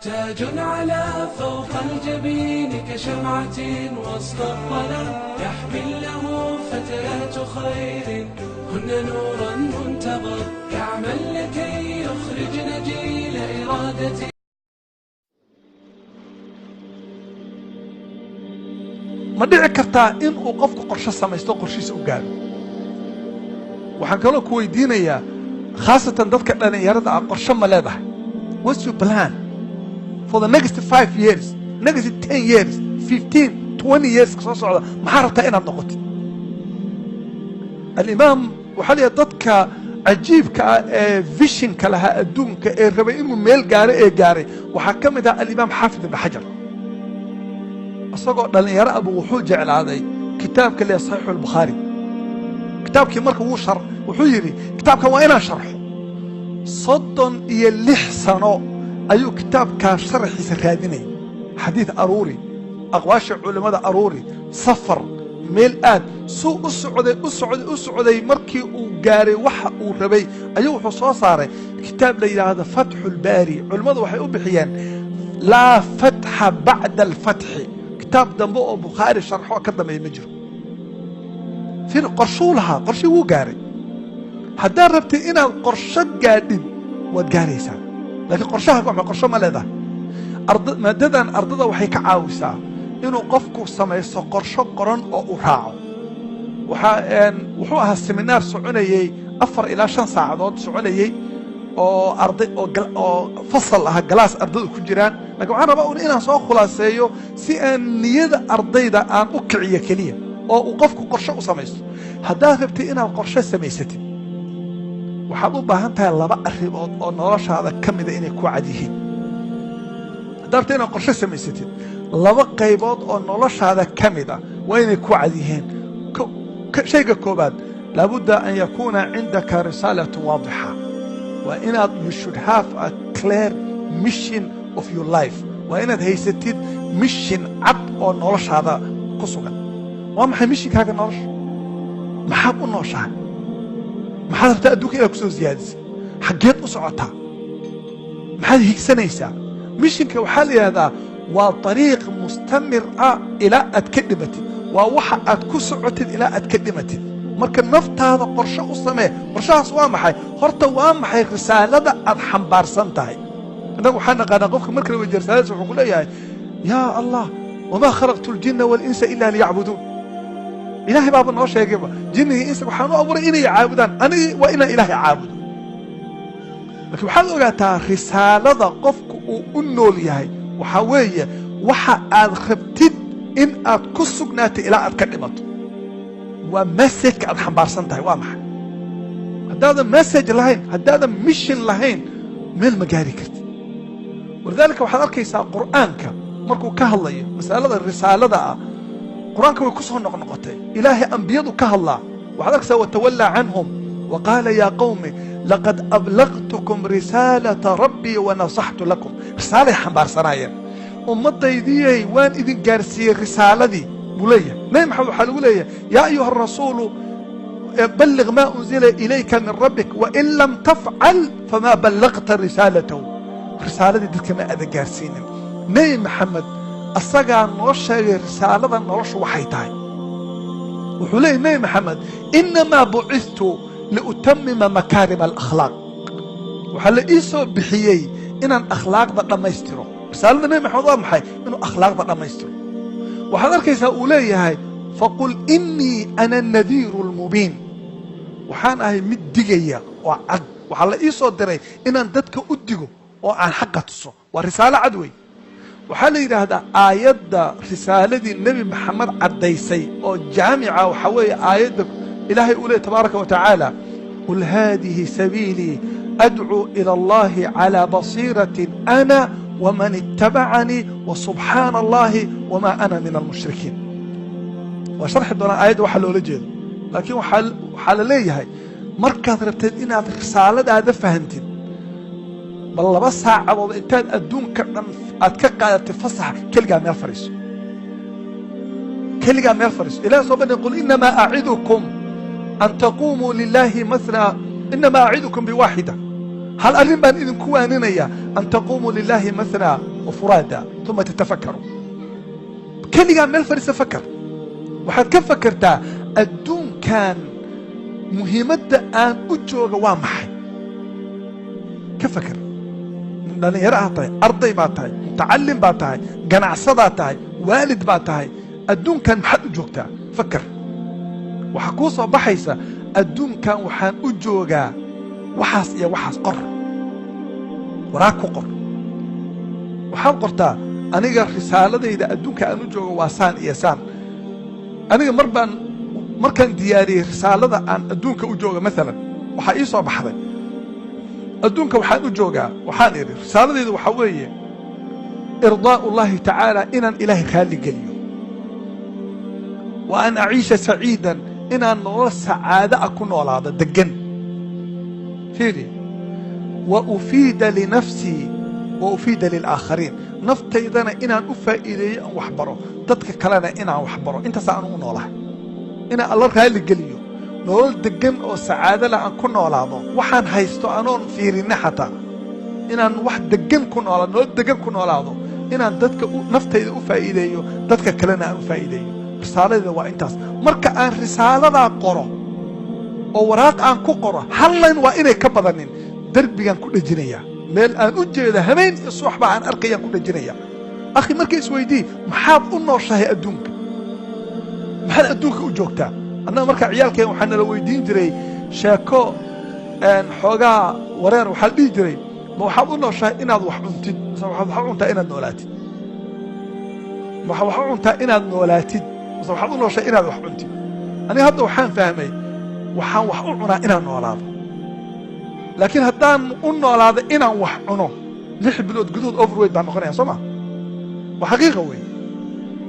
تاج على فوق الجبين كشمعة وسط الظلام يحمل له فتيات خير هن نورا منتظر يعمل لكي يخرجن جيل إرادة. ma dhici kartaa in uu qofku qorshe samaysto qorshiisa u gaaro. waxaan kaloo ku weydiinayaa khaasatan dadka dhalinyarada ah qorshe ma leedahay? what's your plan for the next 5 years, next 10 years, 15, 20 years ka soo socda maxaa rabtaa inaad noqotid? alimaam waxaa leeyahay dadka cajiibka ah ee visionka lahaa adduunka ee rabay inuu meel gaaro ee gaaray waxaa ka mid ah alimaam xaafid ibn xajar. isagoo dhalinyaro abu wuxuu jeclaaday kitaabka le saxiixu albukhaari. kitaabkii marka wuxuu yidhi kitaabkan waa inaan sharxo. 36 sano ayuu kitaabkaa sharaxiisa raadinayay. xadiid aruuri, aqwaasha culimmada aruuri, safar, meel aad suu u socday markii uu gaaray waxa uu rabay ayuu wuxuu soo saaray kitaab la yidhaahdo fatxu lbaari. culimmadu waxay u bixiyeen laa fatxa bacda alfatxi. kitaab dambe oo bukhaari sharxo ka dambeeya ma jiro. fir qorshuu lahaa, qorshii wuu gaaray. haddaad rabtid inaad qorsho gaadhin waad gaaraysaa, laakiin qorshaha qorsho ma leedahay. maadadan ardada waxay ka caawisaa inuu qofku samaysto qorsho qoran oo u raaco. wuxuu ahaa seminaar soconayey 4 ilaa 5 saacadood soconayey oo arday oo fasal ah galaas ardaydu ku jiraan. laakiin waxaan rabaa inaan soo khulaaseeyo si aan niyada ardayda aan u kiciyo keliya oo uu qofku qorshe u samaysto. haddaad rabtid inaad qorshe samaysatid waxaad u baahan tahay 2 arrimood oo noloshaada ka mida inay ku cad yihiin. haddaad rabtid inaad qorshe samaysatid 2 qaybood oo noloshaada ka mida waa inay ku cad yihiin. shayga koobaad laabudda an yakuuna cindaka risaalatun waadixa. waa inaad you should have a clear mission of your life. waa inaad haysatid mission cad oo noloshaada ku sugan. waa maxay mishinkaaga nolosha? maxaad u nooshahay? maxaad rabtaa adduunka inaad ku soo siyaadisa? xaggeed u socotaa? maxaad higsanaysaa? mishinka waxaa la yidhahdaa waa dariiq mustamir ah ilaa aad ka dhimatid. waa waxa aad ku socotid ilaa aad ka dhimatid. marka naftaada qorshe u samee. qorshahaas waa maxay? horta waa maxay risaalada aad xambaarsan tahay? innagu waxaan naqaanaa qofka marka la weydiiyo risaaladiisa wuxuu ku leeyahay yaa allah wamaa khalaqtu ljinna walinsa ilaa liyacbuduun. ilaahay baaba noo sheegayba jinnigii insa waxaan u abuuray inay caabudaan, anigi waa inaan ilaahay caabudo. laakiin waxaad ogaataa risaalada qofku uu u nool yahay waxaa weeye waxa aad rabtid in aad ku sugnaatay ilaa aad ka dhimato. waa messajka aad xambaarsan tahay. waa maxay? haddaadan message lahayn, haddaadan mission lahayn, meel ma gaari kartid. walidaalika waxaad arkaysaa qur'aanka markuu ka hadlayo masalada risaalada ah qur'aanka way ku soo noqnoqotay. ilaahay ambiyadu ka hadlaa. waxaad arkaysaa watawallaa canhum wa qaala yaa qawmi laqad ablaqtukum risaalata rabbii wanasaxtu lakum. risaalay xambaarsanaayeen. ummaddaydiyey waan idin gaarsiiyey risaaladii buu leeyahay. nabi maxamed waxaa lagu leeyahay yaa ayuha arasuulu balliq maa unzila ilayka min rabbik wain lam tafcal famaa ballaqta risaalatahu. risaaladii dadka ma aadan gaarsiinin. nebi maxamed asagaa noo sheegay risaalada noloshu waxay tahay. wuxuu leeyahy nebi maxamed inamaa bucistu liutamima makaarima alakhlaaq. waxaa la ii soo bixiyey inaan akhlaaqda dhammaystiro. risaalada nebi maxamed waa maxay? inuu akhlaaqda dhammaystiro. waxaad arkaysaa uu leeyahay faqul inii ana nadiiru lmubiin. waxaan ahay mid digaya oo cad. waxaa la ii soo diray inaan dadka u digo oo aan xaqa tuso. waa risaalo cad wey. waxaa la yidhaahdaa aayadda risaaladii nebi maxamed caddaysay oo jaamica waxaa weeye aayadda ilaahay uu leey tabaaraka wa tacaala qul haadihi sabiilii adcuu ila allahi calaa basiiratin ana waman ittabacanii wasubxaana allahi wamaa ana min almushrikiin. waa sharxi doonaa aayadda waxaa loola jeedo. laakiin waxaa la leeyahay markaad rabteed inaad risaaladaada fahantid bal 2 saacadood intaad adduunka dhan aad ka qaadatay fasaxa keligaa meel fadhiiso. keligaa meel fadhiiso. ilahi soo bandhig qul inamaa acidukum an taquumuu lilaahi mathnaa inamaa acidukum biwaaxida. hal arrin baan idinku waaninayaa an taquumuu lilaahi mathnaa وفرادا ثم تتفكروا كل قام ملفرس فكر وحد كيف فكرتها الدون كان مهمة أن أجوغ وامحي كيف فكر لأن يرأى تاي أرضي باتاي متعلم باتاي قناعصة باتاي والد باتاي الدون كان محد أجوغتا فكر وحكوصة بحيسة الدون كان وحان أجوغا وحاس يا وحاس قر وراكو قر وحان قرتا أنيقا رسالة إذا الدون كان أجوغا واسان إيسان أنيقا مركان دياري رسالة عن الدون كأجوغا مثلا وحايسوا بحضي الدون كوحان أجوغا وحان إيري رسالة إذا وحوية إرضاء الله تعالى إن إلهي خالي قليو وأن أعيش سعيدا إن نور سعادة أكون ولا هذا دقن فيري وأفيد لنفسي وأفيد للآخرين نفتي إذا إن أفائدي أن وحبره تدك كلنا إن وحبره أنت سأنون ولا إن الله خالي قليو نور دقن أو سعادة لأن كنا ولا هذا وحان هيستو أنون فيري نحتا إن واحد دقن كنا ولا نور دقن كنا ولا هذا إن دتك نفتي أفائدي دتك كلنا أفائدي رسالة وإنتاس مركا أن رسالة قرأ أو وراق أن كقرأ حلين وإني كبضنين دربي أن كل جنية ميل أن أجي همين الصحبة عن أرقيا كل جنية أخي مركا إسويدي محاب أنه شاهي أدونك محل أدونك أجوكتا أنا مركا عيالك وحنا لو يدين جري شاكو أن حوغا ورير وحال بي جري محاب أنه شاهي إناد وحبنتي محاب أنت إناد نولاتي محاب أنت إناد نولاتي waxaad u nooshay inaad wax cuntid aniga hadda waxaan fahmay waxaan wax u cunaa inaan noolaado laakiin haddaan u noolaado inaan wax cuno 6 bilood gudahood overweight baan noqonayaa soo ma waa xaqiiqa weey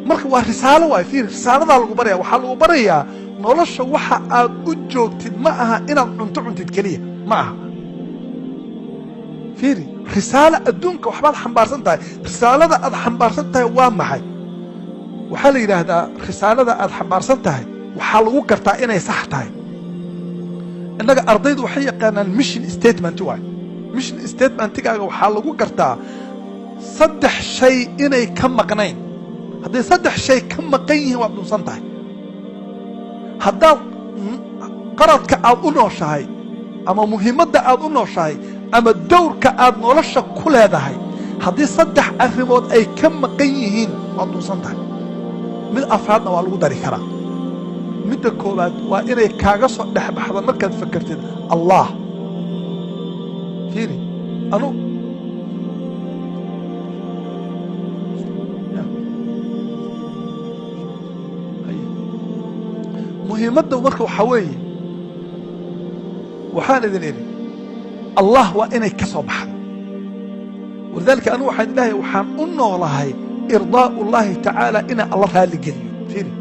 marka waa risaalo waay fiir risaaladaa lagu barayaa waxaa lagu barayaa nolosha waxa aad u joogtid ma aha inaad cunto cuntid keliya ma aha fiiri risaalo adduunka waxbaad xambaarsan tahay risaalada aad xambaarsan tahay waa maxay waxaa la yidhaahdaa risaalada aad xambaarsan tahay waxaa lagu gartaa inay sax tahay innaga ardaydu waxay yaqaanaan mission statement waay mission statementigaaga waxaa lagu gartaa 3 shay inay ka maqnayn hadday 3 shay ka maqan yihiin waad dhunsan tahay haddaad qaradka aad u nooshahay ama muhiimadda aad u nooshahay ama dowrka aad nolosha ku leedahay haddii 3 arrimood ay ka maqan yihiin waad dhunsan tahay mid afraadna waa lagu dari karaa midda koowaad waa inay kaaga soo dhexbaxdo markaad fakartid allah fiiri anu muhiimadda marka waxaa weeye waxaan idin idhi allah waa inay ka soo baxdo walidaalika anu waxaan ilaahay waxaan u noolahay إرضاء الله تعالى إن الله رالي قليو فيني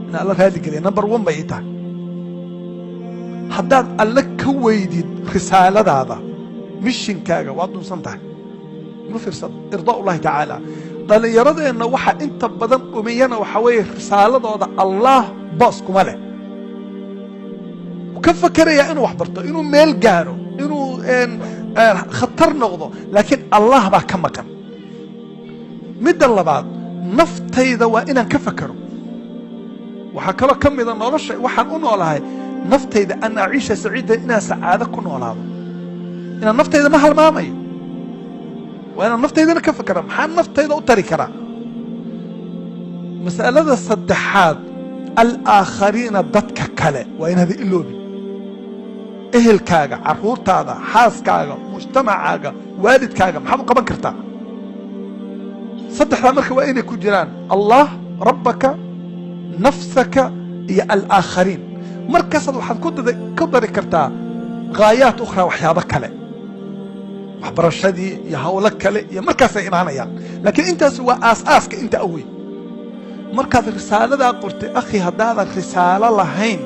إن الله رالي قليو نمبر 1 بيتا حداد الله كويدي رسالة هذا مشين كاغا وادو سنتها مفرصة إرضاء الله تعالى قال يرد إن وحا انت بدن أميانا وحوي رسالة هذا الله باسكم عليه وكيف فكر يا إنه وحبرته إنه ميل جارو إنه خطر نغضه لكن الله با كما كان midda labaad naftayda waa inaan ka fakaro waxaa kaloo ka mida nolosha waxaan u noolahay naftayda an aciisha saciida inaan sacaado ku noolaado inaan naftayda ma halmaamayo waa inaan naftaydana ka fakara maxaa naftayda u tari karaa mas'alada saddexaad alaakhariina dadka kale waa inaad iloobin ehelkaaga carruurtaada xaaskaaga mujtamacaaga waalidkaaga maxaad u qaban kartaa صدح مركب وين كجيران الله ربك نفسك يا الآخرين مركز واحد كنت ذكرتها غايات أخرى وحيابك كله وحبر الشدي يا هولك كله يا مركز إيمانيا يعني. لكن أنت سوى أساسك أنت قوي مركز الرسالة ده قلت أخي هذا الرسالة لهين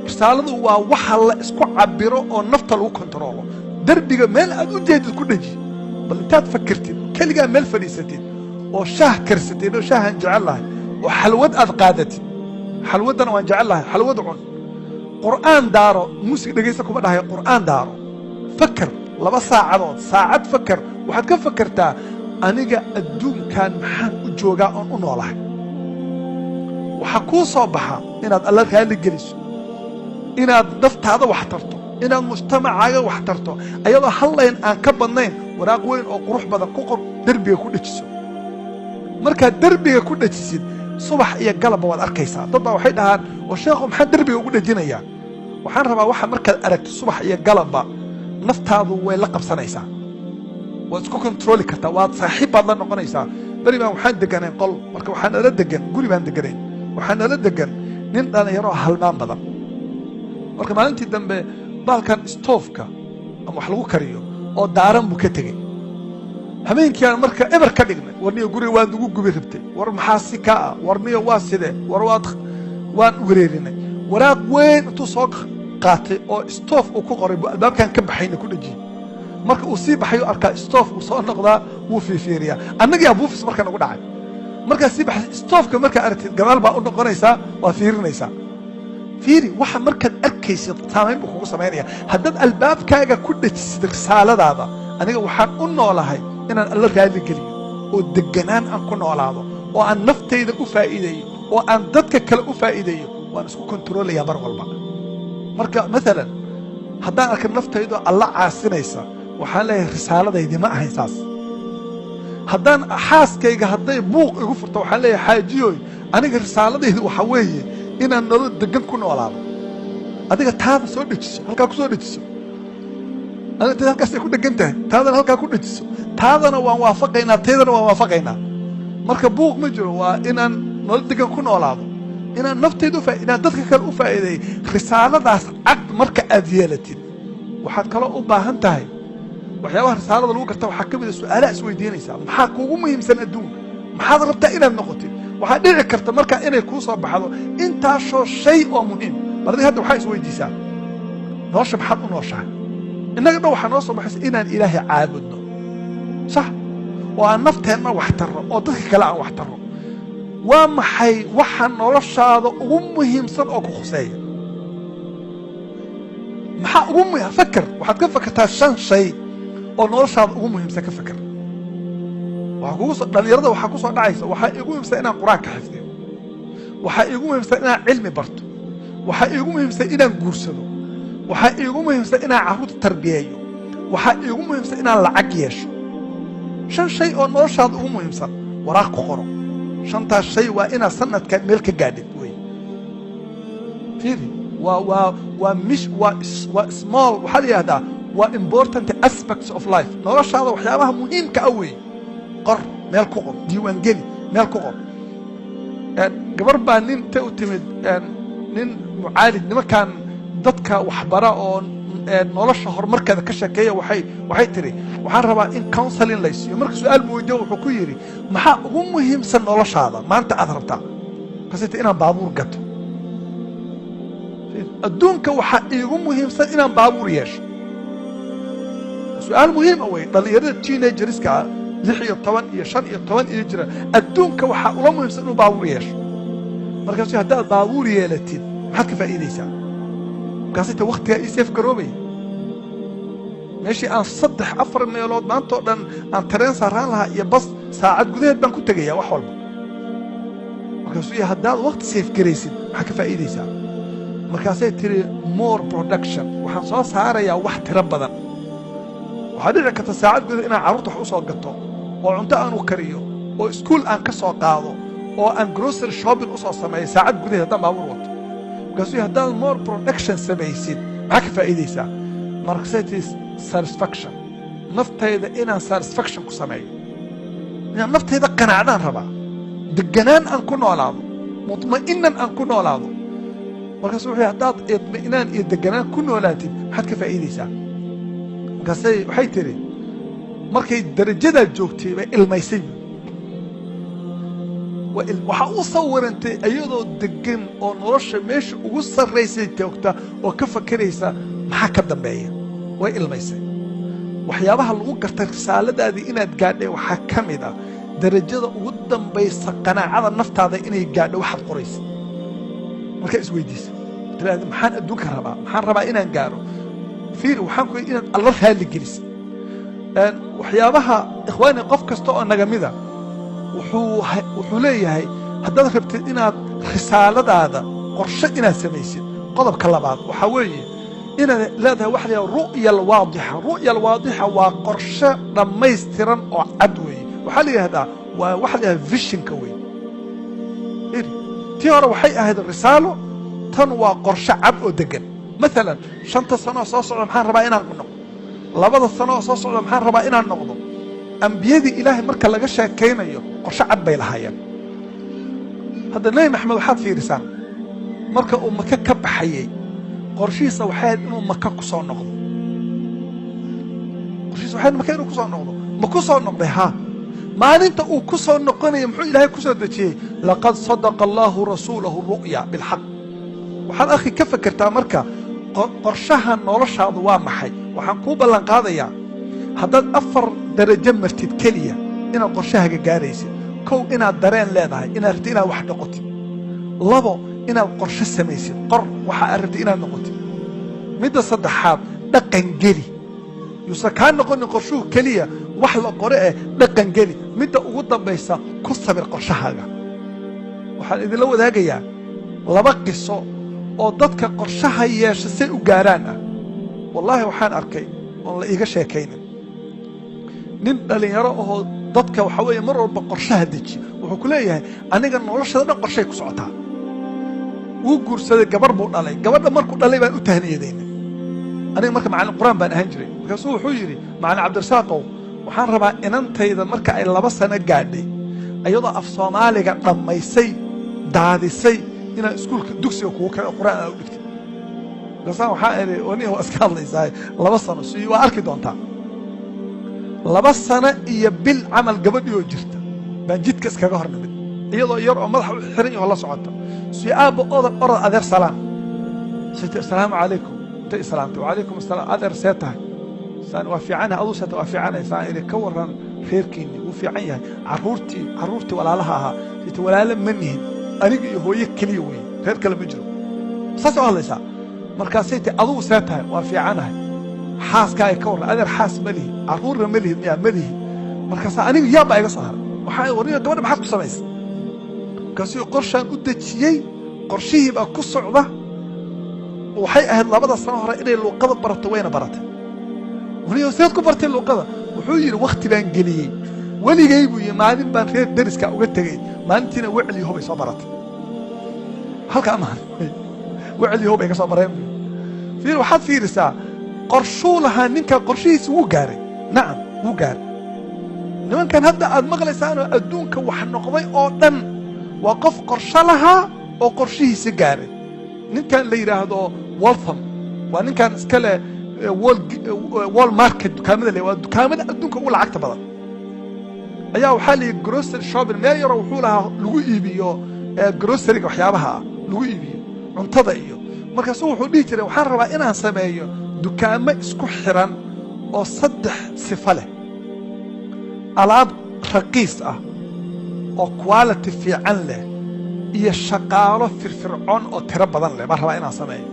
رسالة هو وحل اسكو عبره أو نفط لو كنترولو دربي مال أدوجيت كل شيء بل أنت فكرتين كل جا مال فريستين وشاه كرستين وشاه نجعل لها وحلوة أذقادتي حلوة أنا ونجعل لها حلوة عن قرآن دارو موسيقى دقيسكم أنا هي قرآن دارو فكر لبا ساعة فكر وحد كيف فكرتها aniga adduunkan maxaan u joogaa oon u noolahay waxaa kuu soo baxa inaad alla raali geliso inaad naftaada wax tarto inaad mujtamacaaga wax tarto ayadoo hal layn aan ka badnayn waraaq weyn oo qurux badan ku qor derbiga ku dhejiso markaad derbiga ku dhejisid subax iyo galabba waad arkaysaa dad baa waxay dhahaan oo sheekhu maxaa derbiga ugu dhejinayaa waxaan rabaa waxa markaad aragto subax iyo galabba naftaadu way la qabsanaysaa waad isku kontrooli kartaa waad saaxiib baad la noqonaysaa beri baan waxaan deganayn qol marka waxaan nala degan guri baan deganayn waxaan nala degan nin dhallinyaro halmaan badan marka maalintii dambe baalkan stoofka ama wax lagu kariyo oo daaran buu ka tegey habeenkiiaan marka eber ka dhignay warniyo guriga waan ugu gubi rabtay war maxaa si kaa ah warniyo waa sidee war waan wareerinay waraaq weyn intuu soo qaatay oo stoof uu ku qoray buu albaabkan ka baxayna ku dhejiyey marka uu sii baxayo arkaa stoof uu soo noqdaa wuu fiifiiriyaa annagii abuufis marka nagu dhacay markaa sii baxay stoofka markaa aragtid gadaal baa u noqonaysaa waa fiirinaysaa fiiri waxa markaad arkaysid saamayn buu kugu samaynaya haddaad albaabkaaga ku dhejisid risaaladaada aniga waxaan u noolahay inaan alla raali geliyo oo deganaan aan ku noolaado oo aan naftayda u faa'iideeyo oo aan dadka kale u faa'iideeyo waan isku kontroolayaa mar walba marka maalan haddaan arka naftaydoo alla caasinaysa waxaan leeyahay risaaladaydii ma ahayn saas haddaan xaaskayga hadday buuq igu furto waxaan leeyahay xaajiyooy aniga risaaladaydu waxaa weeye inaan nolol degan ku noolaado adiga taada soo dhejiso halkaa ku soo dhejiso aniga halkaasay ku dhegan tahay taadana halkaa ku dhejiso taadana waan waafaqaynaa taydana waan waafaqaynaa marka buuq ma jiro waa inaan nolol degan ku noolaado inaan naftayda inaan dadka kale u faa'iideeyo risaaladaas cad marka aad yeelatid waxaad kaloo u baahan tahay waxyaabaha risaalada lagu garta waxaa ka mid a su'aalaha isweydiinaysaa maxaa kuugu muhiimsan adduunka maxaad rabtaa inaad noqotid waxaa dhici karta markaa inay kuu soo baxdo intaasoo shay oo muhiim bal adiga hadda waxaa isweydiisaa nolosha maxaad u nooshahay innaga dhan waxaa noo soo baxaysa inaan ilaahay caabudno sax oo aan nafteenna wax tarro oo dadka kale aan wax tarro waa maxay waxa noloshaada ugu muhiimsan oo ku khuseeya maxaa ugu muhiim fakar waxaad ka fakartaa 5 shay oo noloshaada ugu muhiimsan ka fakar dhalinyarada waxaa ku soo dhacaysa waxaa iigu muhiimsan inaan qur-aanka xifdiyo waxaa iigu muhiimsan inaan cilmi barto waxaa iigu muhiimsan inaan guursado waxaa iigu muhiimsan inaan carruurta tarbiyeeyo waxaa iigu muhiimsan inaan lacag yeesho 5 shay oo noloshaada ugu muhiimsan waraaq ku qoro 5taas shay waa inaad sanadkan meel ka gaadhid wey fiiri waa small waxaa la yidhahdaa waa important aspects of life noloshaada waxyaabaha muhiimka ah wey qor meel ku qor diiwaan geli meel ku qor gabar baa nin ta u timid nin mucaalid nimankan dadka waxbara oo nolosha horumarkeeda ka sheekeeya waxay tiri waxaan rabaa in counseling la siiyo marka su'aal buu weydiiyo wuxuu ku yidhi maxaa ugu muhiimsan noloshaada maanta aad rabtaa kasita inaan baabuur gato adduunka waxaa iigu muhiimsan inaan baabuur yeesho su'aal muhiim ah wey dhallinyarada teenagerska 6 iyo 10 iyo 5 iyo 10 iyo jira adduunka waxaa ula muhiimsan inuu baabuur yeesho markaas haddaad baabuur yeelatid maxaad ka faa'iidaysaa markaasita wakhtigaa ii seef garoobaya meeshii aan 3-4 meelood maantoo dhan aan tareen saaraan lahaa iyo bas saacad gudaheed baan ku tegayaa wax walba markaasuu haddaad wakhti seef garaysid maxaad ka faa'iidaysaa markaasay tiri more production waxaan soo saarayaa wax tiro badan waxaa dhici karta saacad gudaheed inaan carruurta wax u soo gato oo cunto aan u kariyo oo iskuul aan ka soo qaado oo aan grocery shopping u soo sameeyo saacad gudaheed haddaan baabuur wato markaasuu haddaad more production samaysid maxaa ka faa'iidaysaa markaasay tiri satisfaction naftayda inaan satisfaction ku sameeyo inaan naftayda qanaacdaan rabaa deganaan aan ku noolaado mutma'inan aan ku noolaado markaasuu wuxuu haddaad idminaan iyo deganaan ku noolaatid maxaad ka faa'iidaysaa markaasay waxay tiri markay darajadaa joogtay bay ilmaysay waxaa u sawirantay iyadoo degan oo nolosha meesha ugu sarraysay joogta oo ka fakeraysa maxaa ka dambeeya way ilmaysay waxyaabaha lagu gartay risaaladaadii inaad gaadhay waxaa ka mid ah darajada ugu dambaysa qanaacada naftaada inay gaadho waxaad qoraysa markaa isweydiisa tiraahda maxaan adduunka rabaa maxaan rabaa inaan gaaro fiiri waxaan ku inaad alla raali gelisid waxyaabaha ikhwaani qof kasta oo naga mida wuxuu leeyahay haddaad rabtid inaad risaaladaada qorshe inaad samaysid qodobka labaad waxaa weeye inaad leedahay waxa la yidhaha ru'ya alwaadixa ru'ya alwaadixa waa qorshe dhammaystiran oo cad weeye waxaa la yidhahdaa waa waxa la yidhahda vishinka weeye tii hore waxay ahayd risaalo tan waa qorshe cad oo degan maalan 5 sano soo socda maxaan rabaa inaan noqdo 2 sano soo socda maxaan rabaa inaan noqdo ambiyadii ilaahay marka laga sheekaynayo qorshe cad bay lahaayeen hadda nabi maxamed waxaad fiirisaan marka uu maka ka baxayay qorshihiisa waxay ahayd inuu maka ku soo noqdo qorshihiisa waxay maka inuu ku soo noqdo ma ku soo noqday haa maalinta uu ku soo noqonaya muxuu ilaahay ku soo dejiyey laqad sadaqa allahu rasuulahu ru'ya bilxaq waxaad akhi ka fakertaa marka qorshaha noloshaadu waa maxay waxaan kuu ballan qaadayaa haddaad 4 darajo martid keliya inaad qorshahaaga gaaraysid kow inaad dareen leedahay inaad rabtid inaad wax noqotid 2 inaad qorshe samaysid waxa aad rabtid inaad noqotid midda saddexaad dhaqan geli yuusan kaa noqonin qorshuhu keliya wax la qore dhaqan geli midda ugu dambaysa ku sabir qorshahaaga waxaan idinla wadaagayaa 2 qiso oo dadka qorshaha yeesha say u gaaraan wallaahi waxaan arkay oon la iiga sheekaynin nin dhalinyaro oo dadka waxa weeye mar walba qorshaha deji wuxuu ku leeyahay aniga noloshada dhan qorshay ku socotaa wuu guursaday gabar buu dhalay gabadha markuu dhalay baan u tahniyadaynay aniga marka macallin quraan baan ahaan jiray markaasuu wuxuu yidhi macallin cabdirasaaqow waxaan rabaa inantayda marka ay 2 sano gaadhay ayadoo af soomaaliga dhammaysay daadisay inaan iskuulka dugsiga kugu kale quraan aan u dhigtay markaasaan waxaa idhi waniga waa iska hadlaysaa 2 sano si waa arki doontaa 2 sano iyo bil camal gabadhii oo jirta baan jidka iskaga hor nimid iyadoo yar oo madaxa u xiran yaho la socota si aabba orod adeer salaam sita assalaamu calaykum ta islaamta wacalaykum assalaam adeer see tahay saan waa fiicanahay aduu seeta waa fiicanay saan idhi ka warran reerkiinni wuu fiican yahay carruurtii walaalaha ahaa sita walaalo ma nihin aniga iyo hooye keliya weeye reer kale ma jiro saas oo hadlaysaa markaasay ti adugu see tahay waa fiicanahay xaaskaaga ka warran adeer xaas ma lihi carruurna ma lihid miyaa ma lihi markaasaa aniga yaabbaa iga soo haray waxaa warniga gabadha maxaad ku samaysay markaasuu qorshaan u dejiyey qorshihii baa ku socda waxay ahayd 2 sano hore inay luuqada barato wayna baratay waniga seed ku bartay luuqada wuxuu yidhi wakhti baan geliyey weligay buu yidhi maalin baan reer deriska uga tegey maalintiina wecliyaho bay soo baratay halkaa maalin wecliyaho bay ka soo bareen waxaad fiirisaa qorshuu lahaa ninkan qorshihiisa wuu gaaray nacam wuu gaaray nimankan hadda aad maqlaysaanoo adduunka wax noqday oo dhan waa qof qorsho lahaa oo qorshihiisa gaaray ninkan la yidhaahdo waltham waa ninkan iska leh wall market dukaamada le waa dukaamada adduunka ugu lacagta badan ayaa waxaa la yidhi grocery shopping meel yaroo wuxuu lahaa lagu iibiyo groceryga waxyaabaha lagu iibiyo cuntada iyo markaasuu wuxuu dhihi jiray waxaan rabaa inaan sameeyo dukaamo isku xiran oo 3 sifo leh alaab raqiis ah oo quality fiican leh iyo shaqaalo firfircoon oo tiro badan leh baan rabaa inaan sameeyo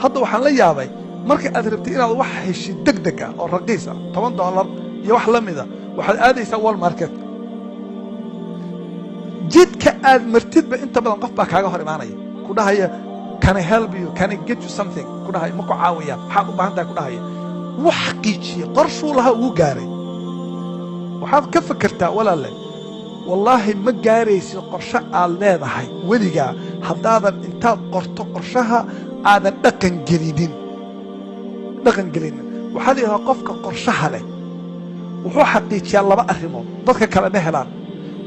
hadda waxaan la yaabay marka aad rabtid inaad wax heshid degdeg ah oo raqiis ah $10 iyo wax la mida waxaad aadaysaa wall market jidka aad martidba inta badan qof baa kaaga hor imaanaya ku dhahaya can I help you can I get you something ku dhahaya ma ku caawiyaa maxaad u baahan tahay ku dhahaya wuu xaqiijiyey qorshuu lahaa wuu gaaray waxaad ka fakertaa walaalle wallaahi ma gaaraysid qorshe aad leedahay weligaa haddaadan intaad qorto qorshaha aadan dhaqan gelinin waxaa la yidhahdaa qofka qorshaha leh wuxuu xaqiijiyaa 2 arrimood dadka kale ma helaan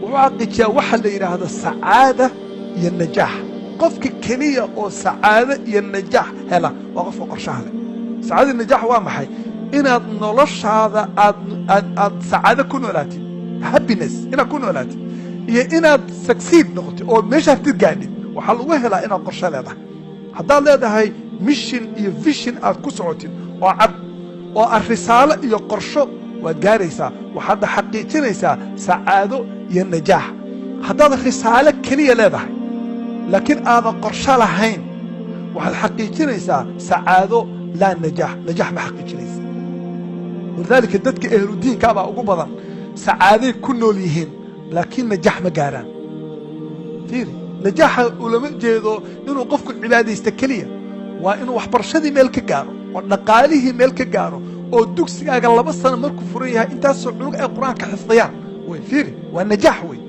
wuxuu xaqiijiyaa waxa la yidhaahdo sacaada iyo najaax qofka keliya oo sacaado iyo najaax hela waa qofka qorshaha leh sacaada iyo najaax waa maxay inaad noloshaada aad sacaado ku noolaatid happiness inaad ku noolaatid iyo inaad succeed noqotid oo meeshaad gaadhid waxaa lagu helaa inaad qorshe leedahay haddaad leedahay mission iyo vision aad ku socotid oo cad oo risaalo iyo qorsho waad gaaraysaa waxaadna xaqiijinaysaa sacaado iyo najaax haddaad risaalo keliya leedahay laakiin aadan qorsho lahayn waxaad xaqiijinaysaa sacaado laa najaax ma xaqiijinaysa ولذلك دتك أهل الدين كابا أقوبضا سعادة كنوا ليهن لكن نجاح مقارن فيري نجاح ولما جيدو إنه قفك العبادة يستكليه وإنه وحبرشدي ملك جارو ونقاله ملك جارو أو دوكسي أقل بس أنا مركو فريها أنت سعلوك القرآن كحفظيان وين فيري والنجاح وين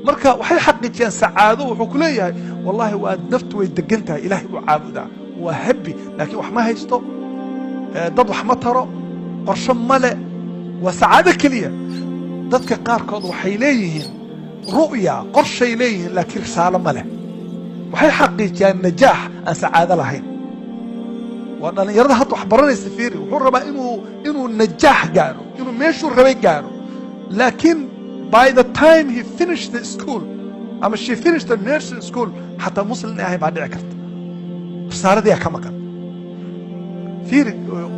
مركا وحي حقيقة سعادة وحكوليها والله وأدنفت ويدقنتها إلهي وعابدها وهبي لكن وحما هيستو ضد وحما ترى قرشم ملأ وسعادة كلية ضدك قاركود وحي ليهن رؤيا قرشي ليهن لكن رسالة ملأ وحي حقيقة النجاح أن سعادة لهين وأنا يرد حتى حبرنا السفيري وحر بقى إنه النجاح قالوا إنه ماشوا الربيع قالوا لكن by the time he finished the school أما she finished the nursing school حتى وصل النهاية بعد عكرت رسالة دي كم كان فيري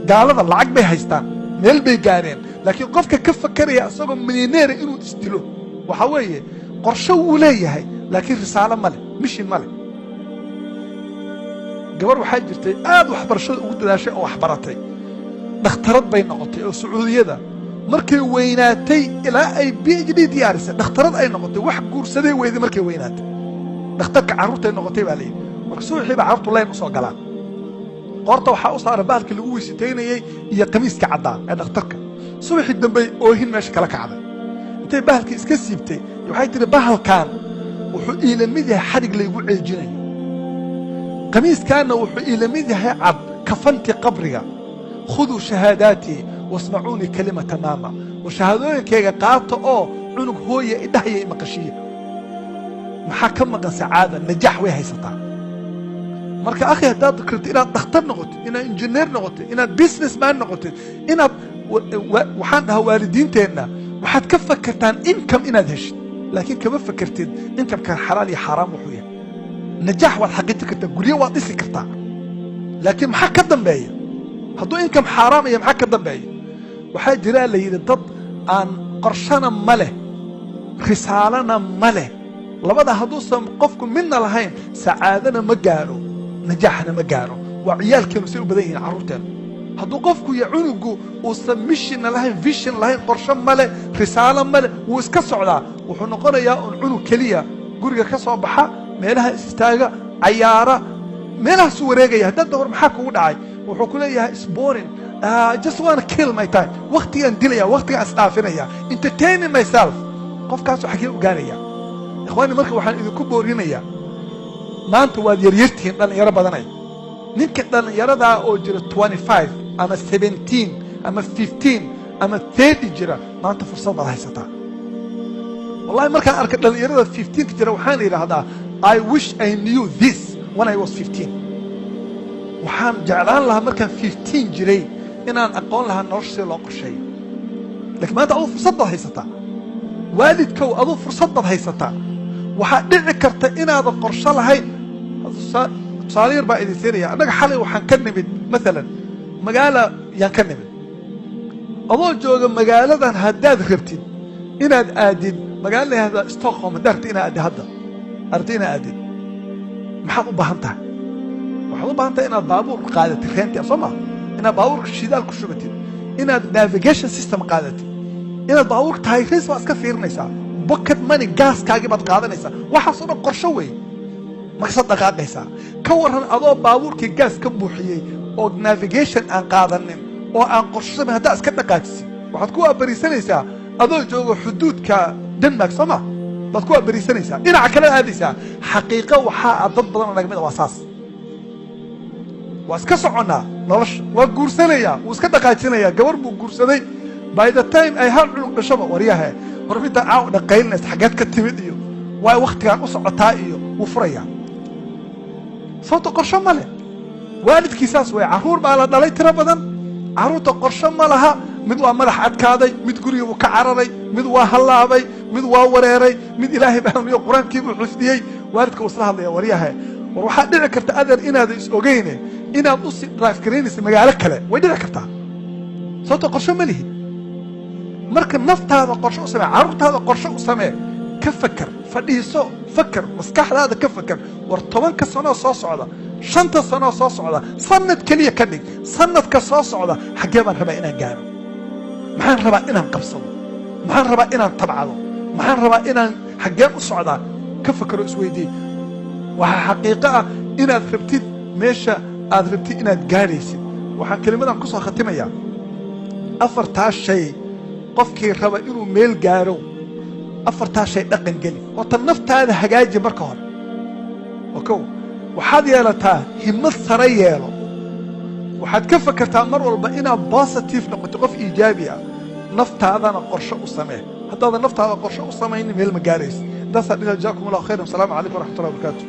قال هذا العقب بيهستان ميل بيجارين لكن قفك كيف فكر يا أصلا مليونير إنه تستلو وحويه قرشوا وليه هاي لكن رسالة ملك مش الملك قبر waxay jirtay aad wax barashada ugu dadaashay oo wax baratay dhakhtarad bay noqotay oo Sacuudiyada markay weynaatay ilaa ay PhD diyaarisay dhakhtarad ay noqotay wax guursaday weeyday markay weynaatay dhakhtarka carruurta ay noqotay baa leeyahay marka suuxiiba carruurtu leen u soo galaan qorta waxa u saaray baalka lagu weysiteynayay iyo qamiiska cadaan ee dhakhtarka suuxii dambe oo hin meesha kala kacday intay baalka iska siibtay waxay tiri bahalkan wuxuu ila mid yahay xarig laygu ceejinayo قميص كان وحي لميذها عب كفنت قبرها خذوا شهاداتي واسمعوني كلمة تماما وشهادوني كي قاطع عنق هوية إدهية مقشية محاكمة سعادة نجاح ويهي سطع مركا أخي هدا ذكرت إنا دكتور نغطي إنا إنجنير نغطي إنا بيزنس مان نغطي إنا وحانها والدين تينا وحاد كفكرتان إنكم إنا دهش لكن كما فكرتين إنكم كان حلالي حرام وحوية نجاح والحقيقة كنت تقوليه واضيسي كرتا لكن محاكا دنبايا هدو إنكم حرام يا محاكا دنبايا وحاجة جراء اللي يدد عن قرشانا ماله رسالنا ماله لبدا هدو سمقفكم منا لهين سعادنا مقارو نجاحنا مقارو وعيال كانوا سيئوا بدايين عروتين هدو قفكم يعونقوا وسمشنا لهين فيشن لهين قرشان ماله رسالة ماله واسكسوا على وحنقونا يا عنو كليا قرقا كسوا بحا meelaha istaaga ciyaara meelaha soo wareegaya dad door maxaa kugu dhacay wuxuu ku leeyahay boring just want to kill my time waqtigan dilaya waqtigan asdaafinaya entertaining myself qofkaas waxa kale u gaaraya ikhwaani marka waxaan idinku boorinayaa maanta waad yaryartiin dhalinyaro badanay ninka dhalinyarada oo jira 25 ama 17 ama 15 ama 30 jira maanta fursad baad haysataa wallahi markaan arka dhalinyarada 15 jira waxaan yiraahdaa I wish I knew this when I was 15. وحان جعلان لها مركان 15 جري إن أنا أقول لها نرشي لوق شيء. لكن ما أضو فرصة هيستا. والد كو أضو فرصة هيستا. وحان نعكرت إن هذا قرش لهاي صارير بقى إذا سيريا. أنا حالي وحان كنبت مثلا مقالة ينكنبت. أضو جوجا مقالة ذا هداد خبتين. إن هاد آدين مقالة هذا ستوكهولم دارت إن هاد هذا. أرتينا أدين محاضو بهانتها محاضو بهانتها إنا بابور قادتي خيانتي أصلا إنا بابور شيدال كشوبتين إنا نافيجيشن سيستم قادتي إنا بابور تايفيس واسكا فيرنيسا بوكت ماني غاس كاجبات قادنيسا وحصل قرشوي مقصد دقاقيسا كورهن أضو بابور كي غاس كبوحيي أو نافيجيشن أن قادنين أو أن قرشوي هدا اسكا دقاقيسي وحتكوا بريسانيسا أضو جوغو حدود كدنماك صما dadku bariisanaysa dhinaca kale aadaysa xaqiiqo waxa dad badan naga mid wasaas waa iska socona nolosh waa guursanaya uu iska dhaqaajinaya gabar buu guursaday by the time ay hal cunug dhashaba wariyaha hormita aaw dhaqaynaysa xageed ka timid iyo way waqtigan u socotaa iyo uu furaya sababta qorshe male waalidkiisaas way caruur baa la dhalay tira badan caruurta qorshe ma laha mid waa madax adkaaday mid guriga uu ka cararay mid waa halaabay mid waa wareeray mid ilaahay baa iyo quraankiiba xusdiyay waalidka uu isla hadlaya wariyaha war waxa dhici karta adeer inaad is ogeyne inaad u si drive gareynaysa magaalo kale way dhici kartaa sababta qorshe ma lihi marka naftaada qorshe u samee caruurtaada qorshe u samee ka fakar fadhiiso fakar maskaxdaada ka fakar war 10 sano soo socda 5 sano soo socda sanad kaliya ka dhig sanadka soo socda xagee baan rabaa inaan gaaro maxaan rabaa inaan qabsado maxaan rabaa inaan tabcado maxaan rabaa inaan xaggeen u socdaa ka fakaro isweydii waxaa xaqiiqo ah inaad rabtid meesha aad rabtid inaad gaadhaysid waxaan kelimadan ku soo khatimayaa afartaa shay qofkii raba inuu meel gaaro afartaa shay dhaqan geli horta naftaada hagaaji marka hore okow waxaad yeelataa himmad sare yeelo waxaad ka fakartaa mar walba inaad positive noqoto qof iijaabi ah naftaadana qorshe u samee haddaadan naftaada qorshe u samaynin meel ma gaaraysa intaasaa dhina jazaakum allahu khayran asalaamu calaykum waraxmatullahi wabarakaatu